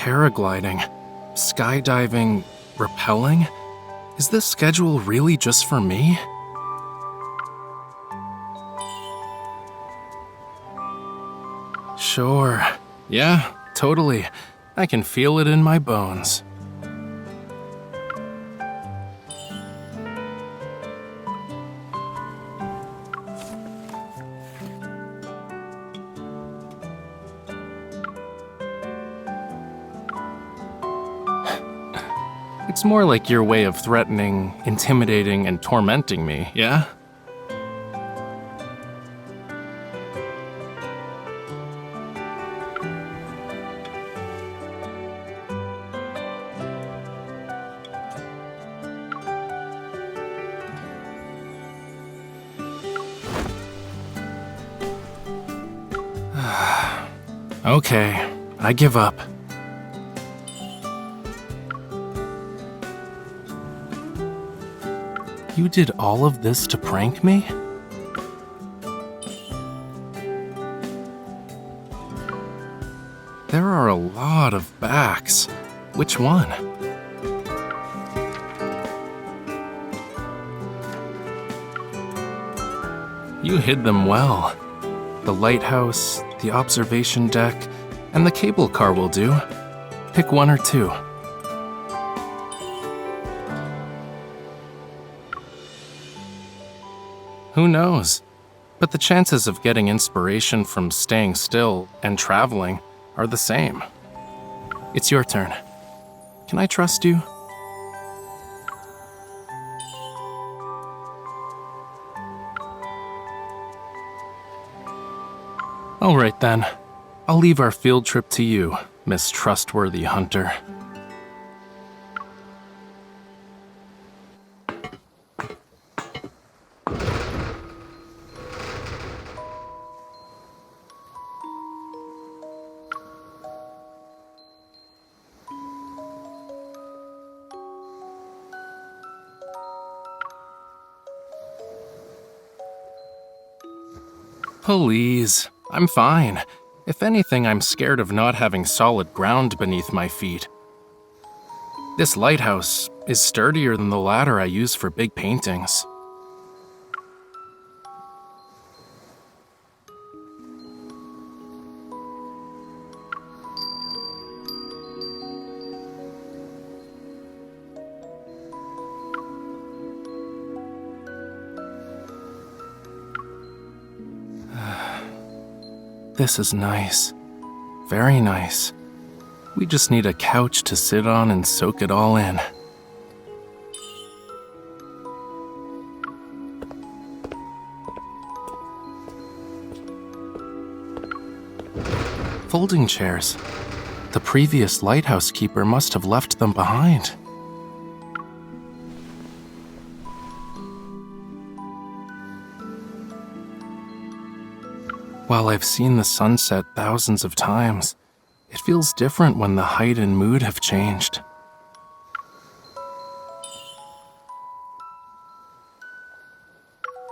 paragliding, skydiving, rappelling. Is this schedule really just for me? Sure. Yeah, totally. I can feel it in my bones. It's more like your way of threatening, intimidating, and tormenting me, yeah? Okay, I give up. You did all of this to prank me? There are a lot of backs. Which one? You hid them well. The lighthouse, the observation deck, and the cable car will do. Pick one or two. Who knows? But the chances of getting inspiration from staying still and traveling are the same. It's your turn. Can I trust you? All right then. I'll leave our field trip to you, Miss Trustworthy Hunter. Please, I'm fine. If anything, I'm scared of not having solid ground beneath my feet. This lighthouse is sturdier than the ladder I use for big paintings. This is nice. Very nice. We just need a couch to sit on and soak it all in. Folding chairs. The previous lighthouse keeper must have left them behind. While I've seen the sunset thousands of times, it feels different when the height and mood have changed.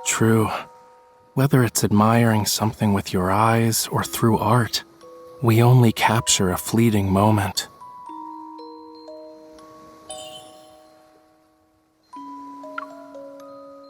True. Whether it's admiring something with your eyes or through art, we only capture a fleeting moment.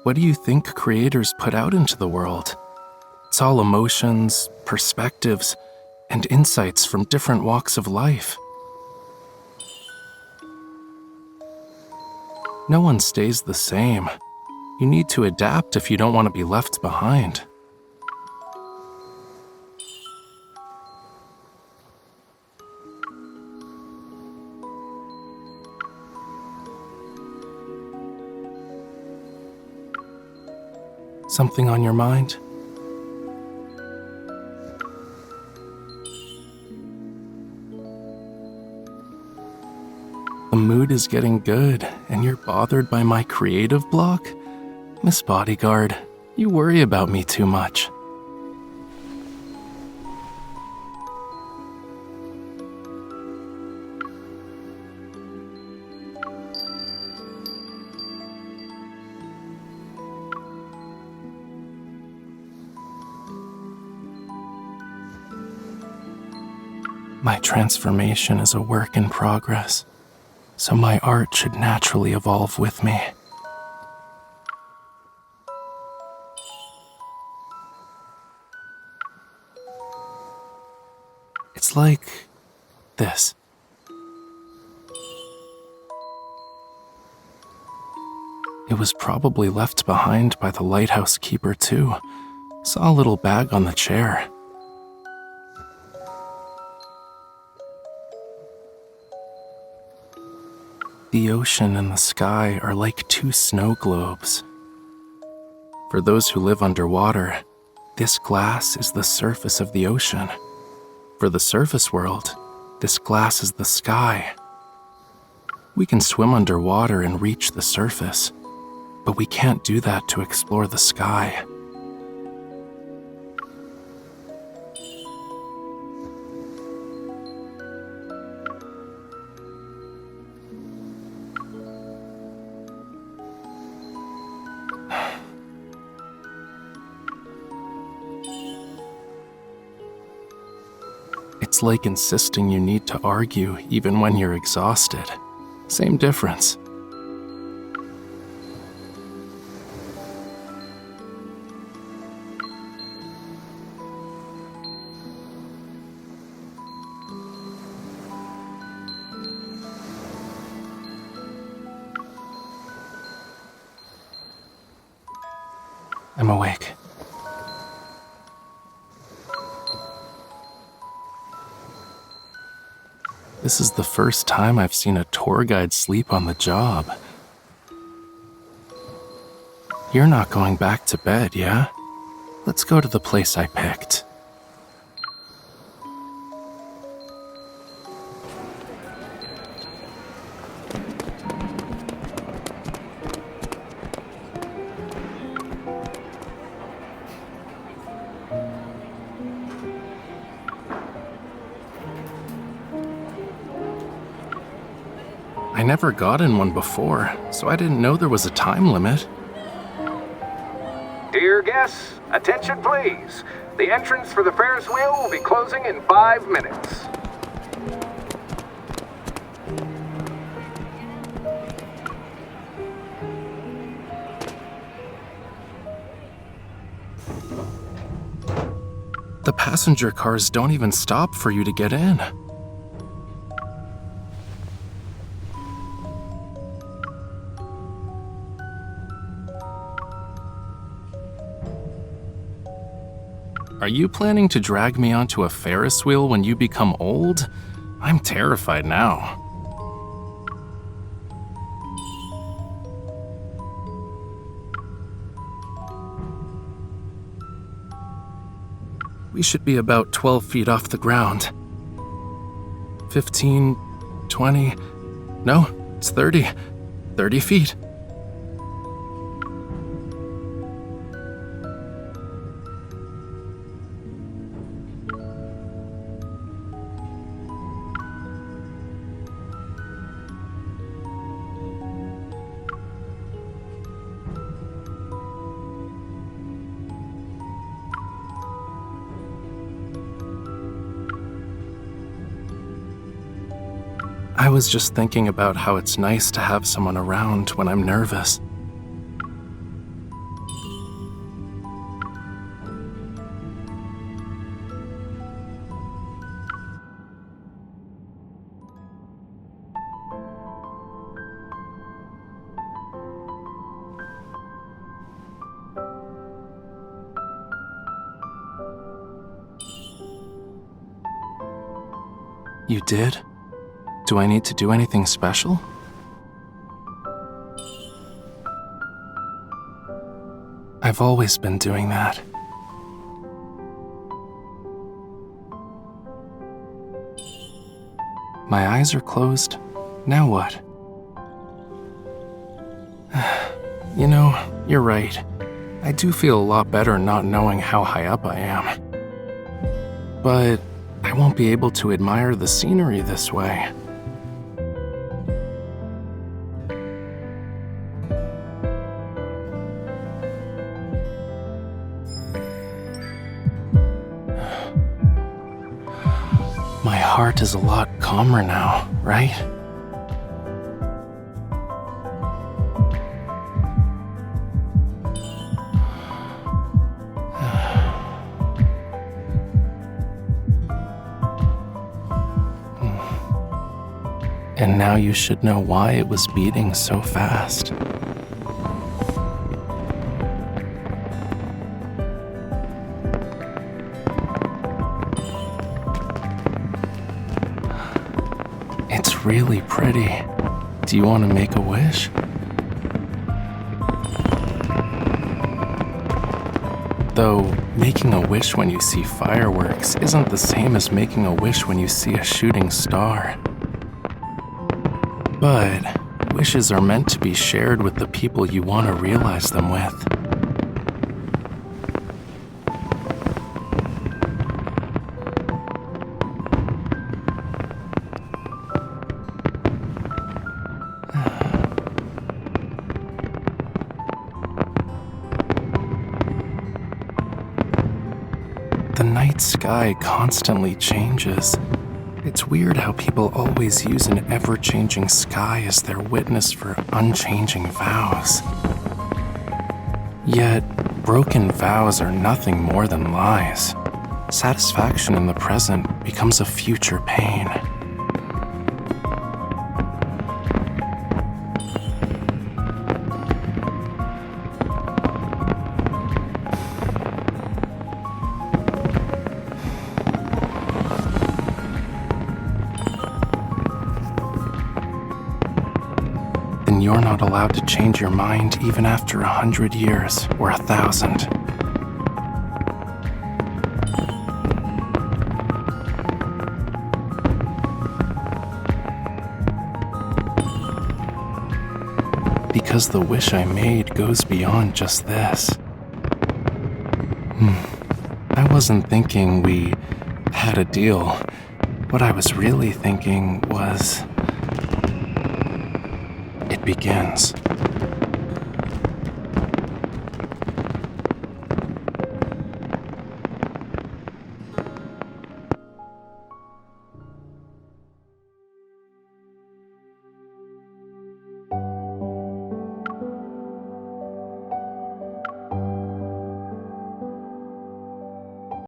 What do you think creators put out into the world? It's all emotions, perspectives, and insights from different walks of life. No one stays the same. You need to adapt if you don't want to be left behind. Something on your mind? The mood is getting good, and you're bothered by my creative block? Miss Bodyguard, you worry about me too much. My transformation is a work in progress, so my art should naturally evolve with me. It's like this. It was probably left behind by the lighthouse keeper too. Saw a little bag on the chair. The ocean and the sky are like two snow globes. For those who live underwater, this glass is the surface of the ocean. For the surface world, this glass is the sky. We can swim underwater and reach the surface, but we can't do that to explore the sky. It's like insisting you need to argue even when you're exhausted. Same difference. I'm awake. This is the first time I've seen a tour guide sleep on the job. You're not going back to bed, yeah? Let's go to the place I picked. I never got in one before, so I didn't know there was a time limit. Dear guests, attention please. The entrance for the Ferris wheel will be closing in 5 minutes. The passenger cars don't even stop for you to get in. Are you planning to drag me onto a Ferris wheel when you become old? I'm terrified now. We should be about 12 feet off the ground. 15, 20, no, it's 30. 30 feet. I was just thinking about how it's nice to have someone around when I'm nervous. You did? Do I need to do anything special? I've always been doing that. My eyes are closed. Now what? You know, you're right. I do feel a lot better not knowing how high up I am. But I won't be able to admire the scenery this way. My heart is a lot calmer now, right? And now you should know why it was beating so fast. It's really pretty. Do you want to make a wish? Though, making a wish when you see fireworks isn't the same as making a wish when you see a shooting star. But wishes are meant to be shared with the people you want to realize them with. The night sky constantly changes. It's weird how people always use an ever-changing sky as their witness for unchanging vows. Yet, broken vows are nothing more than lies. Satisfaction in the present becomes a future pain. Then you're not allowed to change your mind even after 100 years or 1,000. Because the wish I made goes beyond just this. I wasn't thinking we had a deal. What I was really thinking was, it begins.